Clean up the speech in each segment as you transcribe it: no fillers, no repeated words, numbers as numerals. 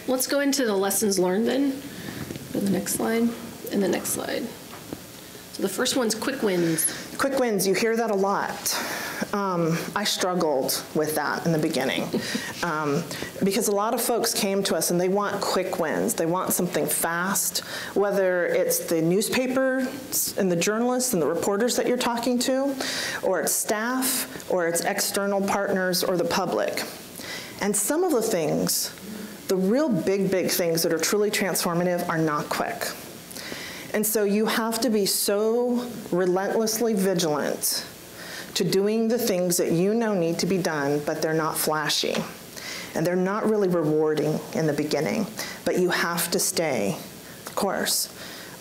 let's go into the lessons learned then. Go to the next slide, and the next slide. So the first one's quick wins. Quick wins, you hear that a lot. I struggled with that in the beginning because a lot of folks came to us and they want quick wins. They want something fast, whether it's the newspapers and the journalists and the reporters that you're talking to, or it's staff, or it's external partners, or the public. And some of the things, the real big things that are truly transformative are not quick. And so you have to be so relentlessly vigilant to doing the things that you know need to be done, but they're not flashy. And they're not really rewarding in the beginning, but you have to stay the course.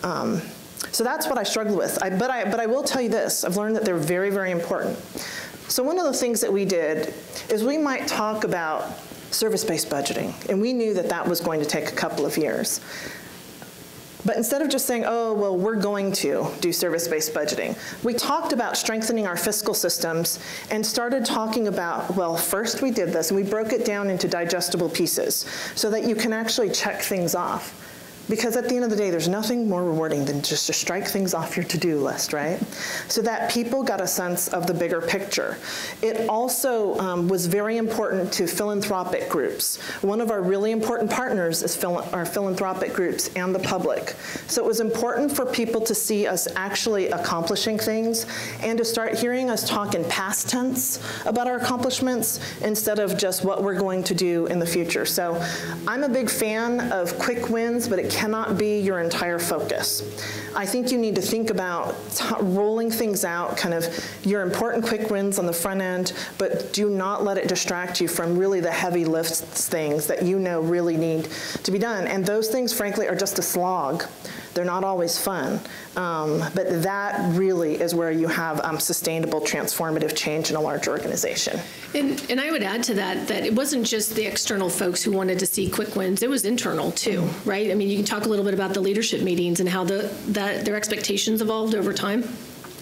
So that's what I struggled with. But I will tell you this, I've learned that they're very important. So one of the things that we did is we might talk about service-based budgeting, and we knew that that was going to take a couple of years. But instead of just saying, oh, well, we're going to do service-based budgeting, we talked about strengthening our fiscal systems and started talking about, well, first we did this, and we broke it down into digestible pieces so that you can actually check things off. Because at the end of the day, there's nothing more rewarding than just to strike things off your to-do list, right? So that people got a sense of the bigger picture. It also was very important to philanthropic groups. One of our really important partners is our philanthropic groups and the public. So it was important for people to see us actually accomplishing things and to start hearing us talk in past tense about our accomplishments instead of just what we're going to do in the future. So I'm a big fan of quick wins, but it cannot be your entire focus. I think you need to think about rolling things out, kind of your important quick wins on the front end, but do not let it distract you from really the heavy lifts things that you know really need to be done. And those things, frankly, are just a slog. They're not always fun, but that really is where you have sustainable, transformative change in a large organization. And I would add to that it wasn't just the external folks who wanted to see quick wins, it was internal too, right? I mean, you can talk a little bit about the leadership meetings and how their expectations evolved over time.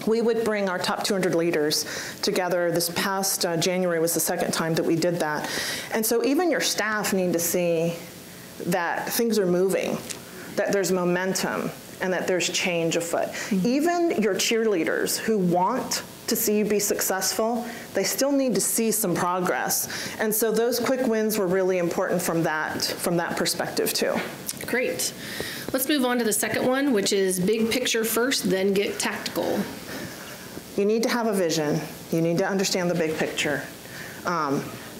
We would bring our top 200 leaders together. This past January was the second time that we did that. And so even your staff need to see that things are moving, that there's momentum, and that there's change afoot. Even your cheerleaders who want to see you be successful, they still need to see some progress. And so those quick wins were really important from that perspective too. Great. Let's move on to the second one, which is big picture first, then get tactical. You need to have a vision. You need to understand the big picture.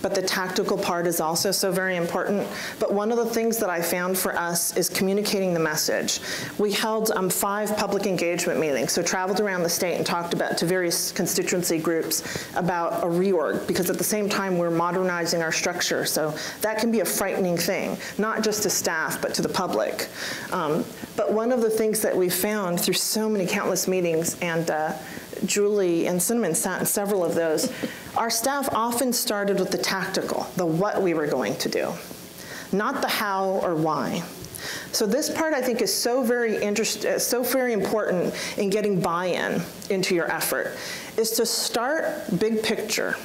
But the tactical part is also so very important. But one of the things that I found for us is communicating the message. We held 5 public engagement meetings, so traveled around the state and talked to various constituency groups about a reorg, because at the same time we're modernizing our structure. So that can be a frightening thing, not just to staff, but to the public. But one of the things that we found through so many countless meetings, and Julie and Cinnamon sat in several of those, our staff often started with the tactical, the what we were going to do, not the how or why. So this part I think is so very important in getting buy-in into your effort, is to start big picture.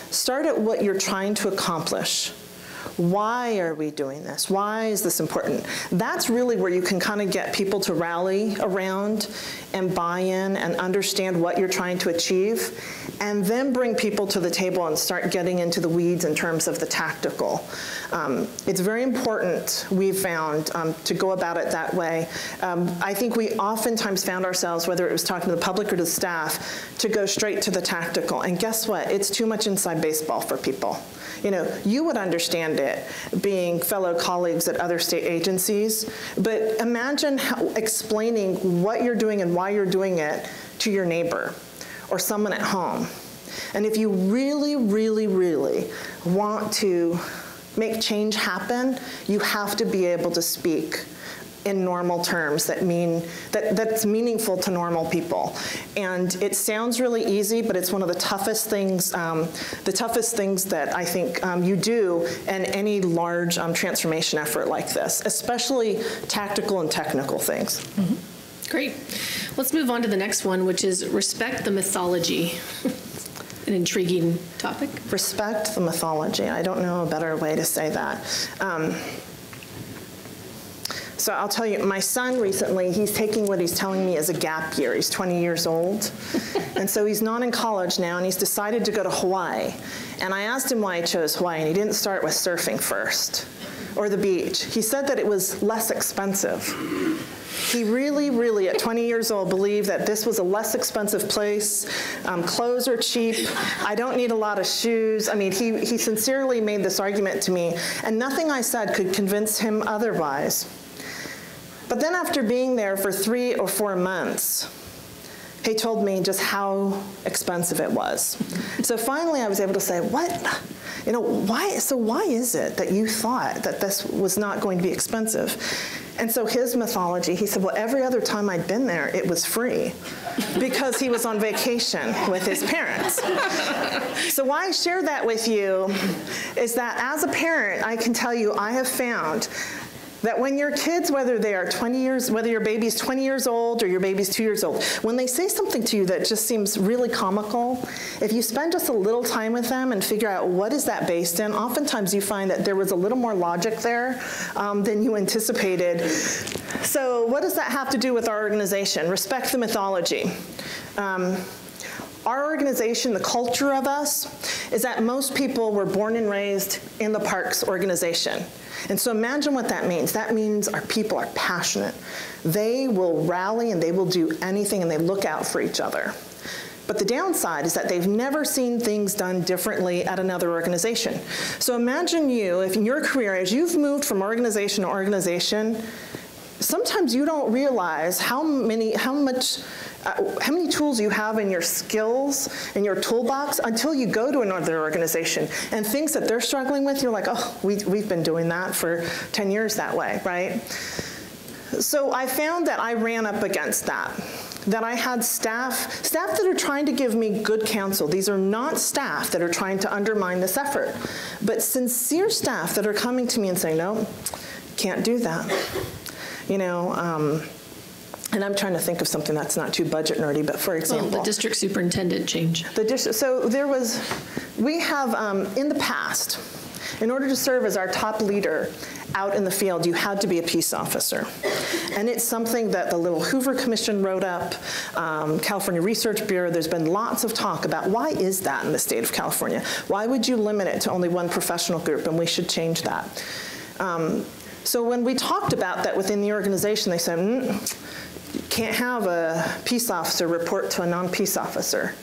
Start at what you're trying to accomplish. Why are we doing this? Why is this important? That's really where you can kind of get people to rally around and buy in and understand what you're trying to achieve, and then bring people to the table and start getting into the weeds in terms of the tactical. It's very important, we've found, to go about it that way. I think we oftentimes found ourselves, whether it was talking to the public or to the staff, to go straight to the tactical. And guess what? It's too much inside baseball for people. You know, you would understand it being fellow colleagues at other state agencies, but imagine explaining what you're doing and why you're doing it to your neighbor or someone at home. And if you really, really, really want to make change happen, you have to be able to speak in normal terms that's meaningful to normal people. And it sounds really easy, but it's one of the toughest things that I think you do in any large transformation effort like this, especially tactical and technical things. Mm-hmm. Great. Let's move on to the next one, which is respect the mythology. An intriguing topic. Respect the mythology. I don't know a better way to say that. So I'll tell you, my son recently, he's taking what he's telling me is a gap year. He's 20 years old. And so he's not in college now, and he's decided to go to Hawaii. And I asked him why he chose Hawaii, and he didn't start with surfing first, or the beach. He said that it was less expensive. He really, at 20 years old, believed that this was a less expensive place. Clothes are cheap. I don't need a lot of shoes. I mean, he sincerely made this argument to me, and nothing I said could convince him otherwise. But then after being there for 3 or 4 months, he told me just how expensive it was. So finally I was able to say, what? You know, why is it that you thought that this was not going to be expensive? And so his mythology, he said, well, every other time I'd been there, it was free because he was on vacation with his parents. So why I share that with you is that as a parent, I can tell you I have found that when your kids, whether your baby's 20 years old or your baby's 2 years old, when they say something to you that just seems really comical, if you spend just a little time with them and figure out what is that based in, oftentimes you find that there was a little more logic there than you anticipated. So what does that have to do with our organization? Respect the mythology. Our organization, the culture of us, is that most people were born and raised in the parks organization. And so imagine what that means. That means our people are passionate. They will rally and they will do anything and they look out for each other. But the downside is that they've never seen things done differently at another organization. So imagine you, if in your career, as you've moved from organization to organization, sometimes you don't realize how many tools you have in your skills, in your toolbox, until you go to another organization. And things that they're struggling with, you're like, oh, we've been doing that for 10 years that way, right? So I found that I ran up against that I had staff that are trying to give me good counsel. These are not staff that are trying to undermine this effort, but sincere staff that are coming to me and saying, no, can't do that. You know, and I'm trying to think of something that's not too budget nerdy, but for example. Well, the district superintendent change. So we have, in the past, in order to serve as our top leader out in the field, you had to be a peace officer. And it's something that the Little Hoover Commission wrote up, California Research Bureau, there's been lots of talk about why is that in the state of California? Why would you limit it to only one professional group? And we should change that. So when we talked about that within the organization, they said, you can't have a peace officer report to a non-peace officer.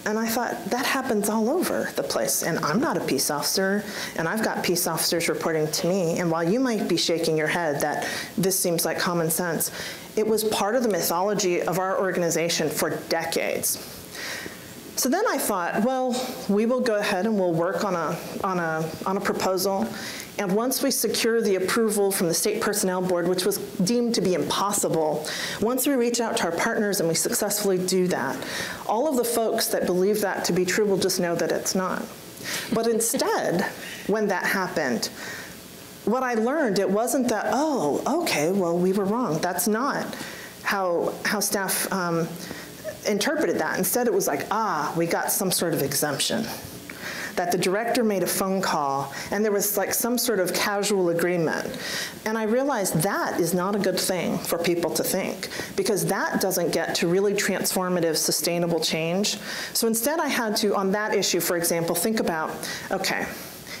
And I thought, that happens all over the place. And I'm not a peace officer, and I've got peace officers reporting to me. And while you might be shaking your head that this seems like common sense, it was part of the mythology of our organization for decades. So then I thought, well, we will go ahead and we'll work on a proposal. And once we secure the approval from the State Personnel Board, which was deemed to be impossible, once we reach out to our partners and we successfully do that, all of the folks that believe that to be true will just know that it's not. But instead, when that happened, what I learned, it wasn't that, oh, okay, well, we were wrong. That's not how staff interpreted that. Instead, it was like, we got some sort of exemption. That the director made a phone call, and there was like some sort of casual agreement. And I realized that is not a good thing for people to think, because that doesn't get to really transformative, sustainable change. So instead I had to, on that issue, for example, think about, okay,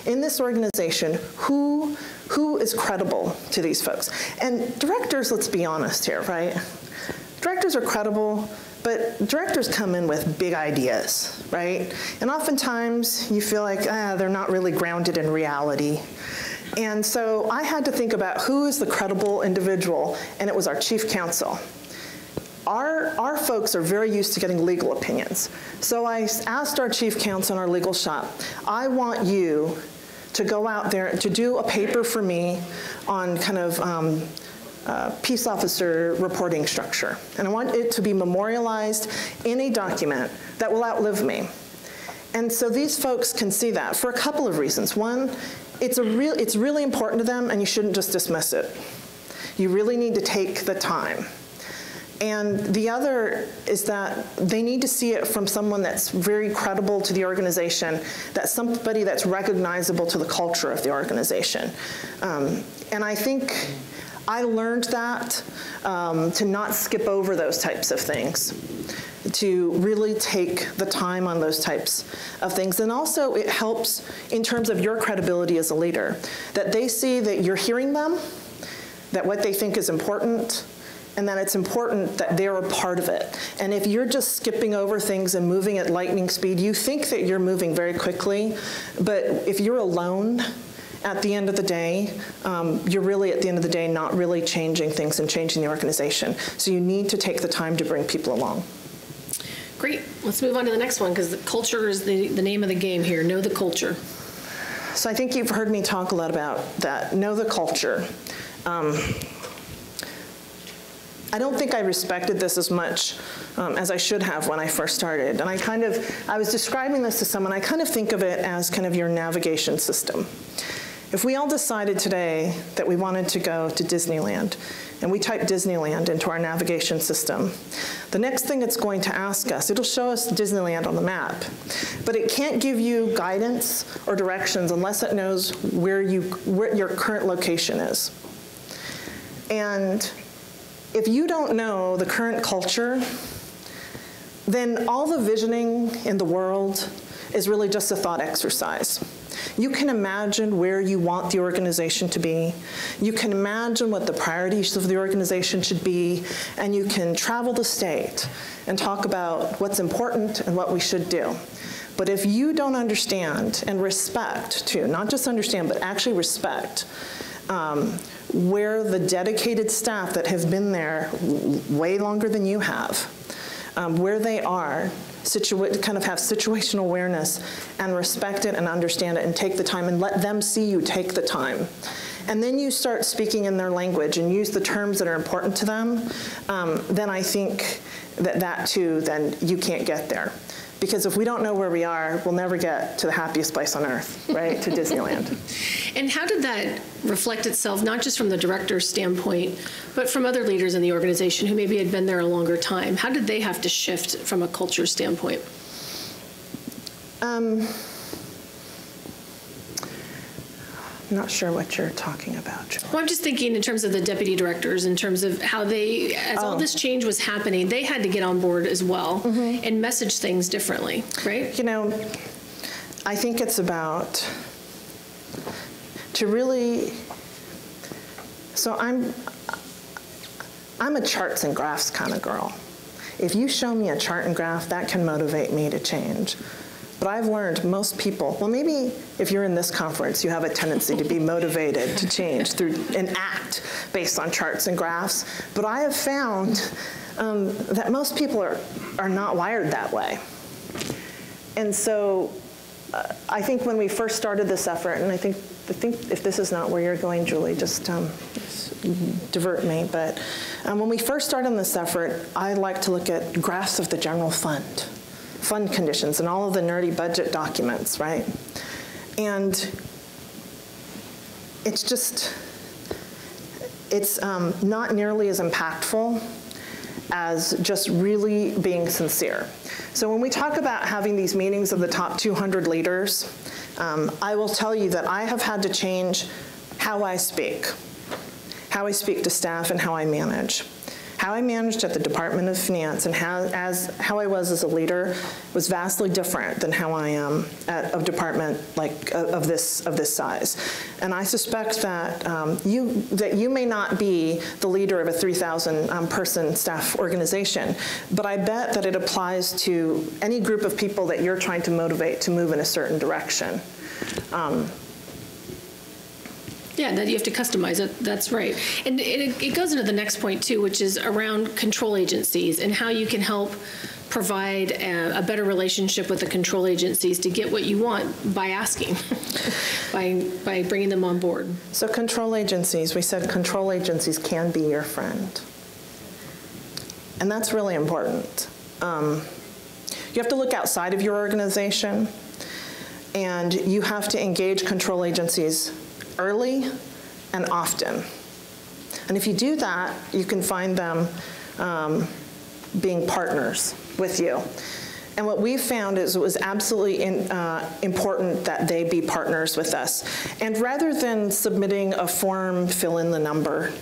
in this organization, who is credible to these folks? And directors, let's be honest here, right? Directors are credible, but directors come in with big ideas, right? And oftentimes you feel like, they're not really grounded in reality. And so I had to think about who is the credible individual, and it was our chief counsel. Our folks are very used to getting legal opinions. So I asked our chief counsel in our legal shop, I want you to go out there to do a paper for me on kind of peace officer reporting structure. And I want it to be memorialized in a document that will outlive me. And so these folks can see that for a couple of reasons. One, it's really important to them, and you shouldn't just dismiss it. You really need to take the time. And the other is that they need to see it from someone that's very credible to the organization, that's somebody that's recognizable to the culture of the organization. And I think I learned that, to not skip over those types of things, to really take the time on those types of things. And also it helps in terms of your credibility as a leader, that they see that you're hearing them, that what they think is important, and that it's important that they're a part of it. And if you're just skipping over things and moving at lightning speed, you think that you're moving very quickly, but if you're alone at the end of the day, you're really at the end of the day not really changing things and changing the organization. So you need to take the time to bring people along. Great. Let's move on to the next one, because the culture is the name of the game here. Know the culture. So I think you've heard me talk a lot about that. Know the culture. I don't think I respected this as much as I should have when I first started. And I was describing this to someone, I kind of think of it as kind of your navigation system. If we all decided today that we wanted to go to Disneyland, and we type Disneyland into our navigation system, the next thing it's going to ask us, it'll show us Disneyland on the map, but it can't give you guidance or directions unless it knows where your current location is. And if you don't know the current culture, then all the visioning in the world is really just a thought exercise. You can imagine where you want the organization to be. You can imagine what the priorities of the organization should be, and you can travel the state and talk about what's important and what we should do. But if you don't understand and respect, too, not just understand, but actually respect where the dedicated staff that have been there way longer than you have, where they are, kind of have situational awareness and respect it and understand it and take the time and let them see you take the time. And then you start speaking in their language and use the terms that are important to them, then I think that too, then you can't get there. Because if we don't know where we are, we'll never get to the happiest place on earth, right, to Disneyland. And how did that reflect itself, not just from the director's standpoint, but from other leaders in the organization who maybe had been there a longer time? How did they have to shift from a culture standpoint? I'm not sure what you're talking about, Jill. Well, I'm just thinking in terms of the deputy directors, in terms of how they, as all this change was happening, they had to get on board as well and message things differently, right? You know, I think it's about to really, so I'm a charts and graphs kind of girl. If you show me a chart and graph, that can motivate me to change. But I've learned most people, well, maybe if you're in this conference, you have a tendency to be motivated to change through and act based on charts and graphs. But I have found that most people are not wired that way. And so I think when we first started this effort, and I think if this is not where you're going, Julie, just divert me. But when we first started on this effort, I like to look at graphs of the general fund conditions and all of the nerdy budget documents, right? And it's not nearly as impactful as just really being sincere. So when we talk about having these meetings of the top 200 leaders, I will tell you that I have had to change how I speak to staff and how I manage. How I managed at the Department of Finance and how I was as a leader was vastly different than how I am at a department like of this size. And I suspect that you may not be the leader of a 3,000 person staff organization, but I bet that it applies to any group of people that you're trying to motivate to move in a certain direction. Yeah, that you have to customize it. That's right. And it goes into the next point, too, which is around control agencies and how you can help provide a better relationship with the control agencies to get what you want by asking, by bringing them on board. So control agencies, we said control agencies can be your friend. And that's really important. You have to look outside of your organization, and you have to engage control agencies early and often. And if you do that, you can find them being partners with you. And what we found is it was absolutely important that they be partners with us. And rather than submitting a form, fill in the number,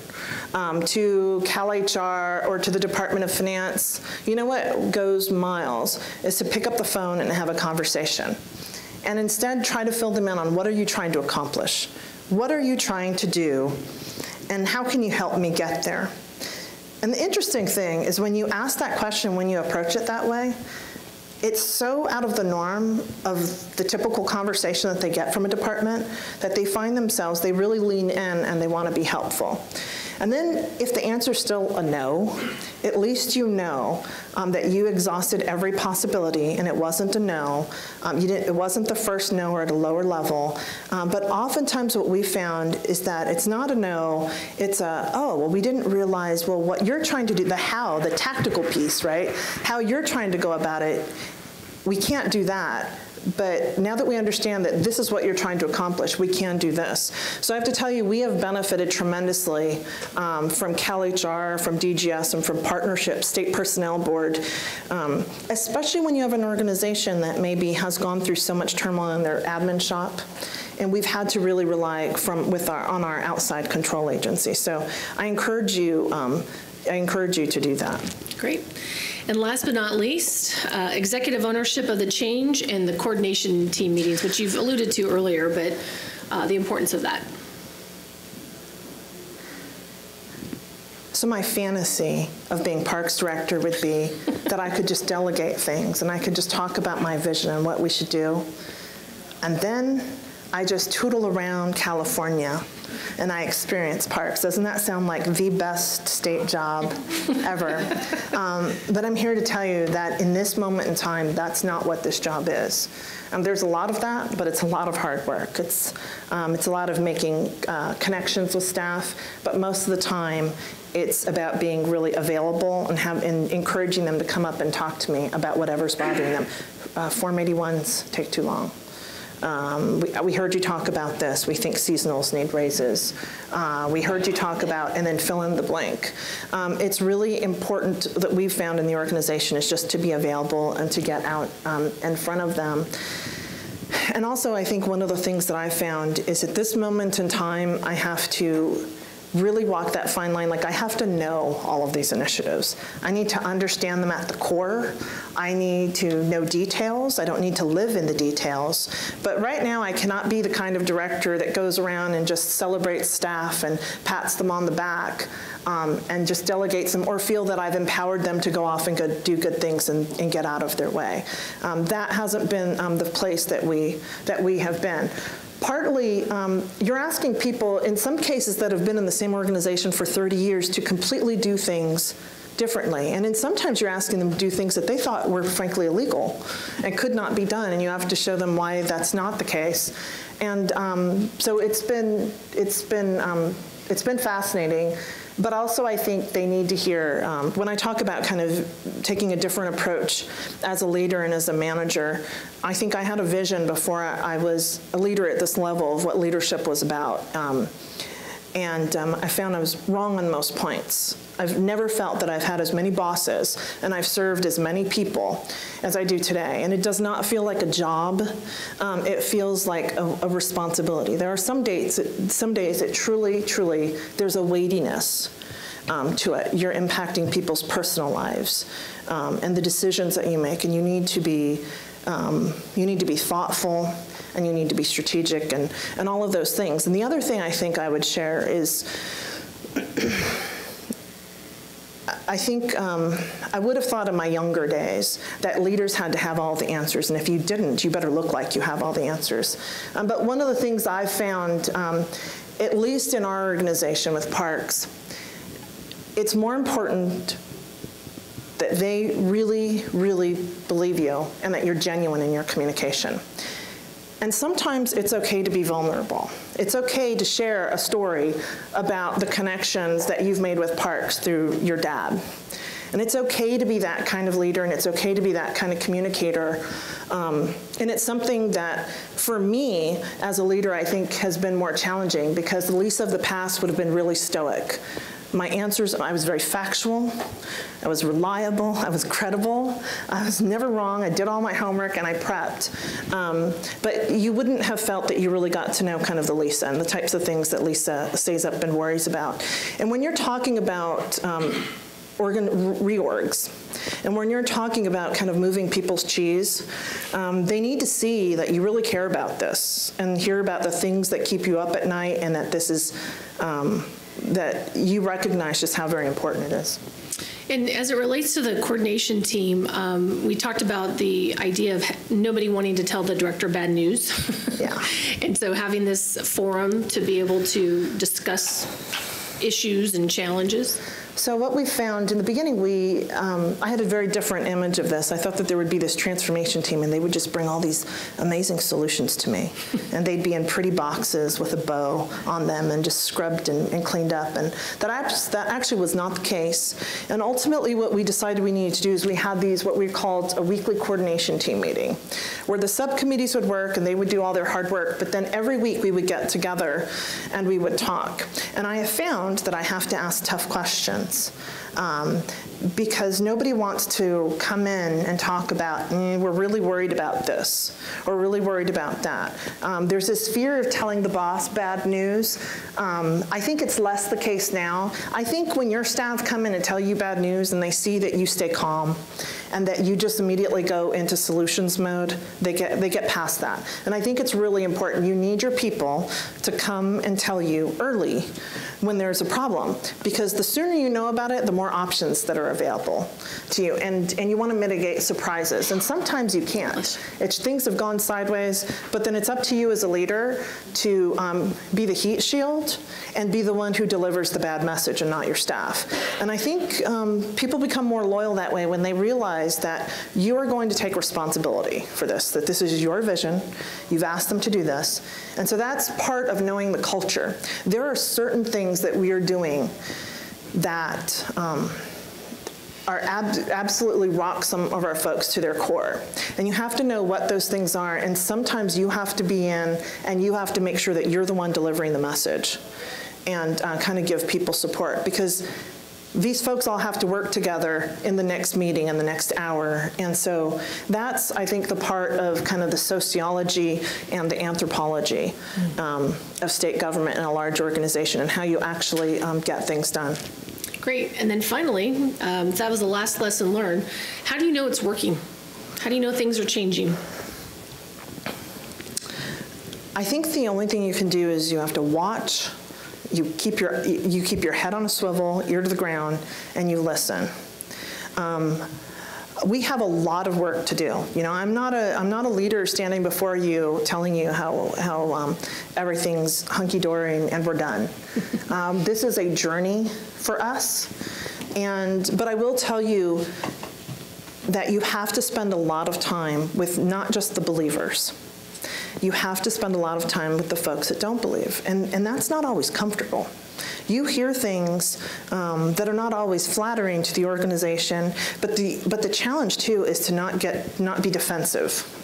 to CalHR or to the Department of Finance, you know what goes miles is to pick up the phone and have a conversation. And instead try to fill them in on what are you trying to accomplish? What are you trying to do? And how can you help me get there? And the interesting thing is when you ask that question, when you approach it that way, it's so out of the norm of the typical conversation that they get from a department that they find themselves, they really lean in and they want to be helpful. And then if the answer is still a no, at least you know that you exhausted every possibility and it wasn't a no. It wasn't the first no or at a lower level. But oftentimes what we found is that it's not a no, it's a, oh, well, we didn't realize, well, what you're trying to do, the how, the tactical piece, right? How you're trying to go about it, we can't do that. But now that we understand that this is what you're trying to accomplish, we can do this. So I have to tell you, we have benefited tremendously from CalHR, from DGS, and from partnerships, State Personnel Board, especially when you have an organization that maybe has gone through so much turmoil in their admin shop. And we've had to really rely on our outside control agency. So I encourage you to do that. Great. And last but not least, executive ownership of the change and the coordination team meetings, which you've alluded to earlier, but the importance of that. So my fantasy of being Parks Director would be that I could just delegate things and I could just talk about my vision and what we should do. And then I just tootle around California and I experience parks. Doesn't that sound like the best state job ever? But I'm here to tell you that in this moment in time, that's not what this job is. There's a lot of that, but it's a lot of hard work. It's a lot of making connections with staff, but most of the time, it's about being really available and encouraging them to come up and talk to me about whatever's bothering them. Form 81s take too long. We heard you talk about this. We think seasonals need raises. We heard you talk about, and then fill in the blank. It's really important that we've found in the organization is just to be available and to get out in front of them. And also, I think one of the things that I found is at this moment in time, I have to really walk that fine line. Like, I have to know all of these initiatives. I need to understand them at the core. I need to know details. I don't need to live in the details. But right now, I cannot be the kind of director that goes around and just celebrates staff and pats them on the back and just delegates them or feel that I've empowered them to go off and do good things and get out of their way. That hasn't been the place that we have been. Partly, you're asking people, in some cases that have been in the same organization for 30 years, to completely do things differently. And then sometimes you're asking them to do things that they thought were frankly illegal and could not be done, and you have to show them why that's not the case. And so it's been fascinating. But also I think they need to hear, when I talk about kind of taking a different approach as a leader and as a manager, I think I had a vision before I was a leader at this level of what leadership was about. I found I was wrong on most points. I've never felt that I've had as many bosses and I've served as many people as I do today. And it does not feel like a job. It feels like a responsibility. There are some days it truly, there's a weightiness to it. You're impacting people's personal lives and the decisions that you make. And you need to be thoughtful, and you need to be strategic and all of those things. And the other thing I think I would share is I think I would have thought in my younger days that leaders had to have all the answers, and if you didn't, you better look like you have all the answers. But one of the things I've found, at least in our organization with parks, it's more important that they really, really believe you and that you're genuine in your communication. And sometimes it's okay to be vulnerable. It's okay to share a story about the connections that you've made with parks through your dad. And it's okay to be that kind of leader, and it's okay to be that kind of communicator. And it's something that, for me, as a leader, I think has been more challenging, because Lisa of the past would have been really stoic. My answers, I was very factual, I was reliable, I was credible, I was never wrong, I did all my homework and I prepped. But you wouldn't have felt that you really got to know kind of the Lisa and the types of things that Lisa stays up and worries about. And when you're talking about reorgs, and when you're talking about kind of moving people's cheese, they need to see that you really care about this and hear about the things that keep you up at night, and that this is, that you recognize just how very important it is. And as it relates to the coordination team, we talked about the idea of nobody wanting to tell the director bad news. Yeah. And so having this forum to be able to discuss issues and challenges. So what we found in the beginning, I had a very different image of this. I thought that there would be this transformation team and they would just bring all these amazing solutions to me. And they'd be in pretty boxes with a bow on them and just scrubbed and cleaned up. And that actually was not the case. And ultimately what we decided we needed to do is we had these, what we called a weekly coordination team meeting, where the subcommittees would work and they would do all their hard work, but then every week we would get together and we would talk. And I have found that I have to ask tough questions. Because nobody wants to come in and talk about, we're really worried about this, or really worried about that. There's this fear of telling the boss bad news. I think it's less the case now. I think when your staff come in and tell you bad news and they see that you stay calm and that you just immediately go into solutions mode, they get past that. And I think it's really important. You need your people to come and tell you early when there's a problem, because the sooner you know about it, the more options that are available to you, and you want to mitigate surprises, and sometimes you can't. Things have gone sideways, but then it's up to you as a leader to be the heat shield and be the one who delivers the bad message and not your staff. And I think people become more loyal that way when they realize that you are going to take responsibility for this, that this is your vision, you've asked them to do this, and so that's part of knowing the culture. There are certain things that we are doing that are absolutely rock some of our folks to their core. And you have to know what those things are, and sometimes you have to be in and you have to make sure that you're the one delivering the message and kind of give people support, because these folks all have to work together in the next meeting in the next hour. And so that's, I think, the part of kind of the sociology and the anthropology of state government in a large organization and how you actually get things done. Great. And then finally, that was the last lesson learned. How do you know it's working? How do you know things are changing? I think the only thing you can do is you have to watch. You keep your head on a swivel, ear to the ground, and you listen. We have a lot of work to do. You know, I'm not a leader standing before you telling you how everything's hunky-dory and we're done. This is a journey for us, but I will tell you that you have to spend a lot of time with not just the believers. You have to spend a lot of time with the folks that don't believe, and that's not always comfortable. You hear things that are not always flattering to the organization, but the challenge too is to not be defensive,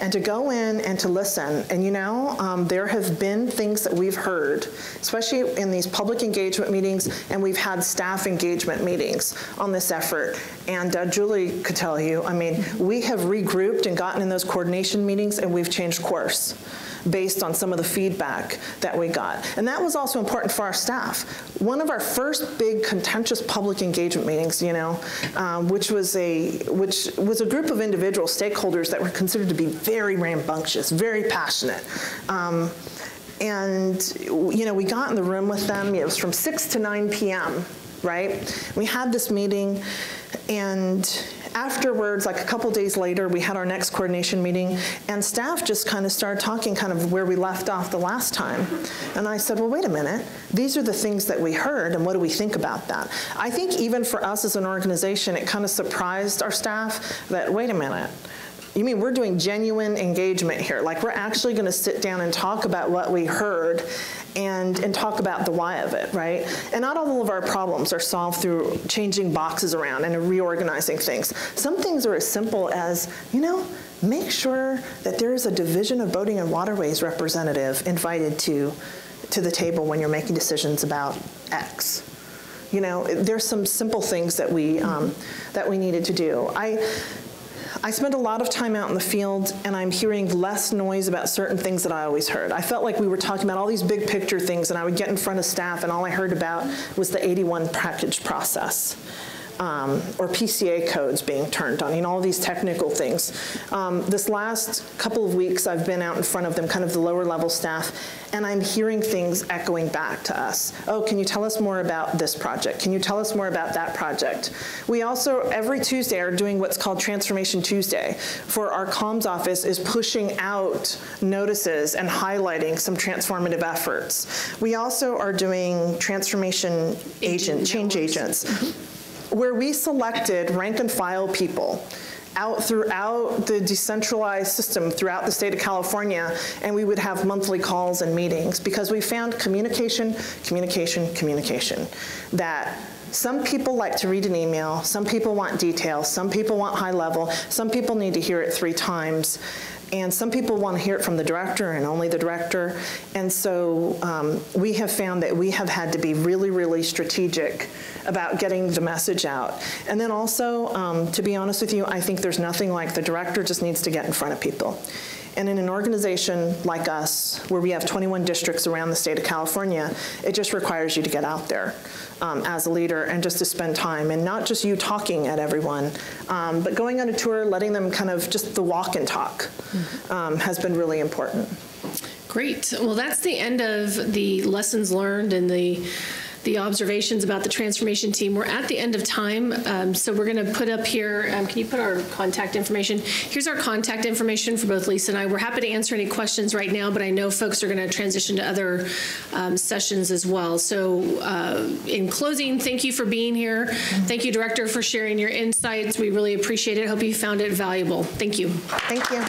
and to go in and to listen. And you know, there have been things that we've heard, especially in these public engagement meetings, and we've had staff engagement meetings on this effort. And Julie could tell you, I mean, we have regrouped and gotten in those coordination meetings, and we've changed course based on some of the feedback that we got. And that was also important for our staff. One of our first big contentious public engagement meetings, you know, which was a group of individual stakeholders that were considered to be very rambunctious, very passionate. And, you know, we got in the room with them. It was from 6 to 9 p.m., right? We had this meeting, and afterwards, like a couple days later, we had our next coordination meeting, and staff just kind of started talking kind of where we left off the last time. And I said, well, wait a minute. These are the things that we heard, and what do we think about that? I think even for us as an organization, it kind of surprised our staff that, wait a minute. You mean we're doing genuine engagement here? Like, we're actually going to sit down and talk about what we heard and talk about the why of it, right? And not all of our problems are solved through changing boxes around and reorganizing things. Some things are as simple as, you know, make sure that there is a Division of Boating and Waterways representative invited to the table when you're making decisions about X. You know, there's some simple things that we needed to do. I spent a lot of time out in the field, and I'm hearing less noise about certain things that I always heard. I felt like we were talking about all these big picture things, and I would get in front of staff, and all I heard about was the 81 package process. Or PCA codes being turned on, you know, all these technical things. This last couple of weeks, I've been out in front of them, kind of the lower level staff, and I'm hearing things echoing back to us. Oh, can you tell us more about this project? Can you tell us more about that project? We also, every Tuesday, are doing what's called Transformation Tuesday, for our comms office is pushing out notices and highlighting some transformative efforts. We also are doing transformation change agents. Where we selected rank and file people out throughout the decentralized system throughout the state of California, and we would have monthly calls and meetings because we found communication, that some people like to read an email, some people want detail, some people want high level, some people need to hear it 3 times. And some people want to hear it from the director and only the director. And so we have found that we have had to be really, really strategic about getting the message out. And then also, to be honest with you, I think there's nothing like the director just needs to get in front of people. And in an organization like us, where we have 21 districts around the state of California, it just requires you to get out there as a leader and just to spend time, and not just you talking at everyone, but going on a tour, letting them kind of just the walk and talk has been really important. Great. Well, that's the end of the lessons learned and the observations about the transformation team. We're at the end of time, so we're going to put up here, can you put our contact information? Here's our contact information for both Lisa and I. We're happy to answer any questions right now, but I know folks are going to transition to other sessions as well. So in closing, thank you for being here. Thank you, Director, for sharing your insights. We really appreciate it. Hope you found it valuable. Thank you. Thank you.